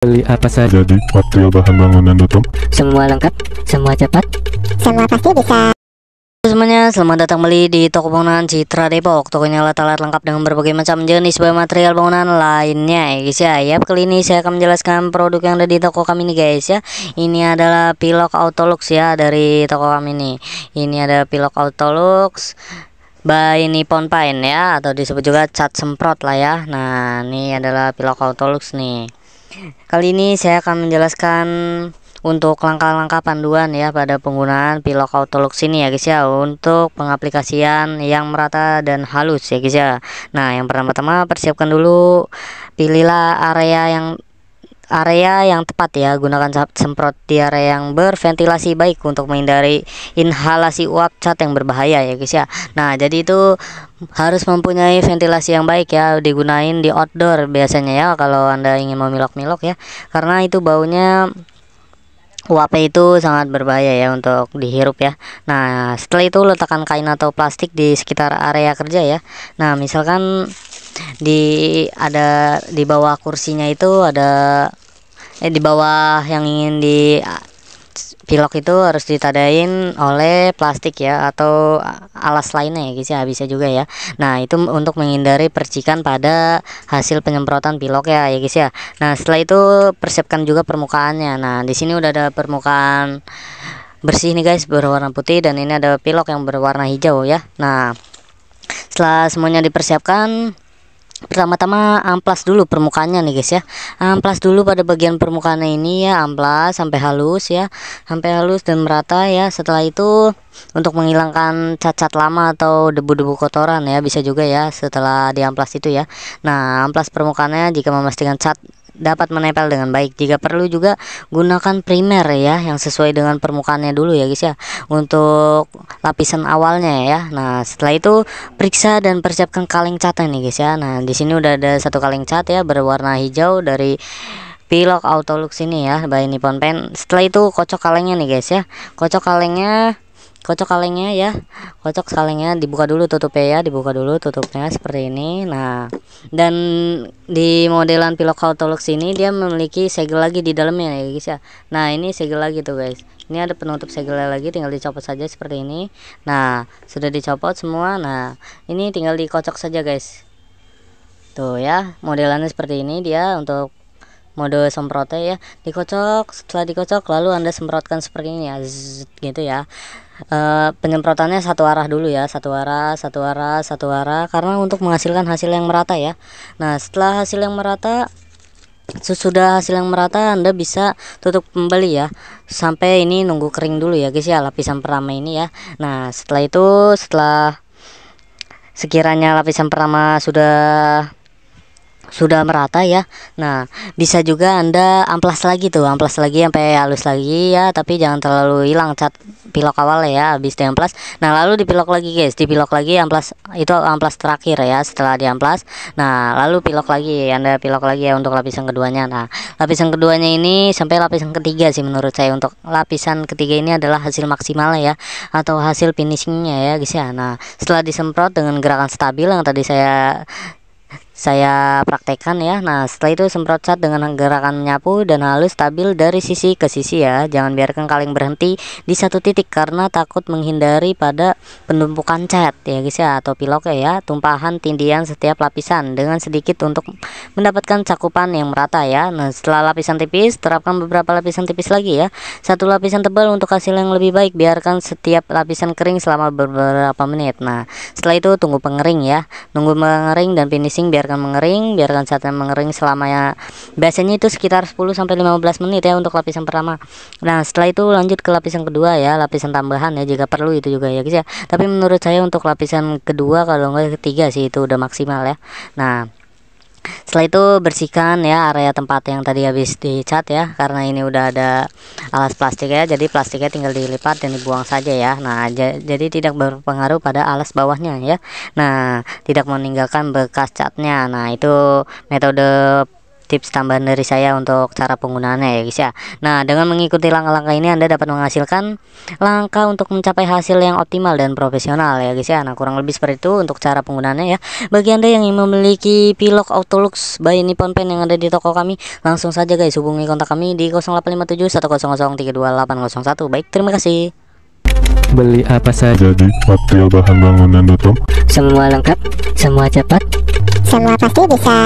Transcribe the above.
Beli apa saja? Jadi, material bahan bangunan tutup. Semua lengkap, semua cepat. Semua pasti bisa. Semuanya, selamat datang kembali di toko bangunan Citra Depok. Tokonya alat-alat lengkap dengan berbagai macam jenis material bangunan lainnya ya guys ya. Kali ini saya akan menjelaskan produk yang ada di toko kami nih guys ya. Ini adalah pilok Autolux ya dari toko kami nih. Ini ada pilok Autolux by Nippon Paint ya, atau disebut juga cat semprot lah ya. Nah, ini adalah pilok Autolux nih. Kali ini saya akan menjelaskan untuk langkah-langkah panduan ya pada penggunaan pilok Autolux ini ya guys ya, untuk pengaplikasian yang merata dan halus ya guys ya. Nah, yang pertama-tama persiapkan dulu, pilihlah area yang tepat ya, gunakan cat semprot di area yang berventilasi baik untuk menghindari inhalasi uap cat yang berbahaya ya guys ya. Nah, jadi itu harus mempunyai ventilasi yang baik ya, digunain di outdoor biasanya ya kalau Anda ingin memilok-milok ya, karena itu baunya uap itu sangat berbahaya ya untuk dihirup ya. Nah, setelah itu letakkan kain atau plastik di sekitar area kerja ya. Nah, misalkan di bawah kursinya itu ada di bawah yang ingin di pilok itu harus ditadain oleh plastik ya, atau alas lainnya ya guys ya, bisa juga ya. Nah, itu untuk menghindari percikan pada hasil penyemprotan pilok ya guys ya. Nah, setelah itu persiapkan juga permukaannya. Nah, di sini udah ada permukaan bersih nih guys, berwarna putih, dan ini ada pilok yang berwarna hijau ya. Nah, setelah semuanya dipersiapkan, pertama-tama amplas dulu permukaannya nih guys ya. Amplas dulu pada bagian permukaannya ini ya, amplas sampai halus ya, sampai halus dan merata ya. Setelah itu untuk menghilangkan cat-cat lama atau debu-debu kotoran ya, bisa juga ya setelah diamplas itu ya. Nah, amplas permukaannya jika memastikan cat dapat menempel dengan baik. Jika perlu juga gunakan primer ya, yang sesuai dengan permukaannya dulu ya guys ya, untuk lapisan awalnya ya. Nah, setelah itu periksa dan persiapkan kaleng catnya nih guys ya. Nah, di sini udah ada satu kaleng cat ya berwarna hijau dari pilok Autolux ini ya, by Nippon Paint. Setelah itu kocok kalengnya nih guys ya. Kocok kalengnya dibuka dulu tutupnya ya, dibuka dulu tutupnya seperti ini. Nah, dan di modelan pilok Autolux ini dia memiliki segel lagi di dalamnya ya guys ya. Nah, ini segel lagi tuh guys, ini ada penutup segelnya lagi, tinggal dicopot saja seperti ini. Nah, sudah dicopot semua. Nah, ini tinggal dikocok saja guys, tuh ya, modelannya seperti ini dia untuk mode semprotnya ya. Dikocok, setelah dikocok lalu Anda semprotkan seperti ini ya, zzz, gitu ya. Penyemprotannya satu arah dulu ya, satu arah, karena untuk menghasilkan hasil yang merata ya. Nah, setelah hasil yang merata, sesudah hasil yang merata, Anda bisa tutup kembali ya, sampai ini nunggu kering dulu ya guys ya, lapisan pertama ini ya. Nah, setelah itu, setelah sekiranya lapisan pertama sudah merata ya, nah bisa juga Anda amplas lagi sampai halus lagi ya, tapi jangan terlalu hilang cat pilok awal ya habis diamplas. Nah, lalu dipilok lagi guys, dipilok lagi, amplas itu amplas terakhir ya. Setelah diamplas, nah lalu Anda pilok lagi ya untuk lapisan keduanya. Nah, lapisan keduanya ini sampai lapisan ketiga sih menurut saya. Untuk lapisan ketiga ini adalah hasil maksimalnya ya, atau hasil finishingnya ya guys ya. Nah, setelah disemprot dengan gerakan stabil yang tadi saya praktekkan ya. Nah, setelah itu semprot cat dengan gerakan menyapu dan halus stabil dari sisi ke sisi ya. Jangan biarkan kaleng berhenti di satu titik karena takut menghindari pada penumpukan cat ya guys ya, atau piloknya ya, tumpahan tindian setiap lapisan dengan sedikit untuk mendapatkan cakupan yang merata ya. Nah, setelah lapisan tipis, terapkan beberapa lapisan tipis lagi ya. Satu lapisan tebal untuk hasil yang lebih baik. Biarkan setiap lapisan kering selama beberapa menit. Nah, setelah itu tunggu pengering ya. Nunggu mengering dan finishing, biarkan catnya mengering selama biasanya itu sekitar 10 sampai 15 menit ya untuk lapisan pertama. Nah, setelah itu lanjut ke lapisan kedua ya, lapisan tambahan ya jika perlu itu juga ya guys ya. Tapi menurut saya untuk lapisan kedua kalau enggak ketiga sih itu udah maksimal ya. Nah, setelah itu bersihkan ya area tempat yang tadi habis dicat ya, karena ini udah ada alas plastik ya, jadi plastiknya tinggal dilipat dan dibuang saja ya. Nah, jadi tidak berpengaruh pada alas bawahnya ya. Nah, tidak meninggalkan bekas catnya. Nah, itu metode tips tambahan dari saya untuk cara penggunaannya ya guys ya. Nah, dengan mengikuti langkah-langkah ini Anda dapat menghasilkan langkah untuk mencapai hasil yang optimal dan profesional ya guys ya. Nah, kurang lebih seperti itu untuk cara penggunaannya ya. Bagi Anda yang ingin memiliki pilok Autolux by Nippon Paint yang ada di toko kami, langsung saja guys hubungi kontak kami di 0857 100 32801. Baik, terima kasih. Beli apa saja? Jadi material bahan bangunan.com. Semua lengkap, semua cepat. Semua pasti bisa.